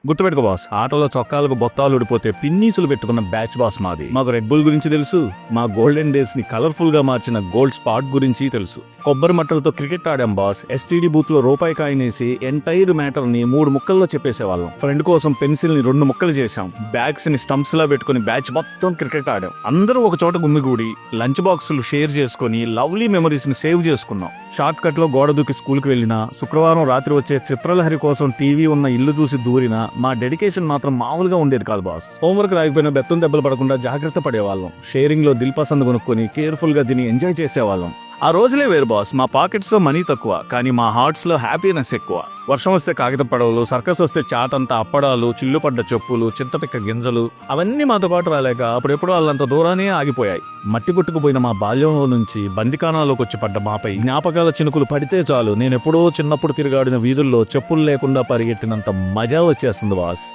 గుర్తుపెట్టుకో బాస్, ఆటలో చొక్కాలకు బొత్తాలు ఊడిపోతే పిన్నీసులు పెట్టుకున్న బ్యాచ్ బాస్ మాది. మాకు రెడ్ బుల్ గురించి తెలుసు, మా గోల్డెన్ డేస్ ని కలర్ఫుల్ గా మార్చిన గోల్డ్ స్పాట్ గురించి తెలుసు. కొబ్బరి మట్టలతో క్రికెట్ ఆడాం బాస్. ఎస్టీడీ బూత్ లో రూపాయి కాయినేసి ఎంటైర్ మ్యాటర్ ని 3 ముక్కల్లో చెప్పేసేవాళ్ళం. ఫ్రెండ్ కోసం పెన్సిల్ ని 2 ముక్కలు చేశాం. బ్యాగ్స్ ని స్టంప్స్ లా పెట్టుకుని బ్యాచ్ మొత్తం క్రికెట్ ఆడాం. అందరూ ఒక చోట గుమ్మిగూడి లంచ్ బాక్సులు షేర్ చేసుకుని లవ్లీ మెమరీస్ ని సేవ్ చేసుకున్నాం. షార్ట్ కట్ లో గోడ దూకి స్కూల్ కి వెళ్ళినా, శుక్రవారం రాత్రి వచ్చే చిత్రలహరి కోసం టీవీ ఉన్న ఇల్లు చూసి దూరినా మా డెడికేషన్ మాత్రం మామూలుగా ఉండేది కాదు బాస్. హోంవర్క్ రాకపోయినా బెత్తం దెబ్బలు పడకుండా జాగ్రత్త పడేవాళ్ళం. షేరింగ్ లో దిల్ పసంద్ కొనుక్కొని కేర్ఫుల్ గా దీన్ని ఎంజాయ్ చేసేవాళ్ళం. ఆ రోజులే వేరు బాస్. మా పాకెట్స్ లో మనీ తక్కువ, కానీ మా హార్ట్స్ లో హ్యాపీనెస్ ఎక్కువ. వర్షం వస్తే కాగిత పడవలు, సర్కస్ వస్తే చాటంతా అప్పడాలు, చిల్లు పడ్డ చెప్పులు, చింతపిక్క గింజలు అవన్నీ మాతో పాటు రాలేక అప్పుడెప్పుడో వాళ్ళంత దూరానే ఆగిపోయాయి. మట్టి పుట్టుకుపోయిన మా బాల్యంలో నుంచి బందికానాలోకి వచ్చి పడ్డ మాపై జ్ఞాపకాల చినుకులు పడితే చాలు నేనెప్పుడో చిన్నప్పుడు తిరిగాడిన వీధుల్లో చెప్పులు లేకుండా పరిగెట్టినంత మజా వచ్చేస్తుంది బాస్.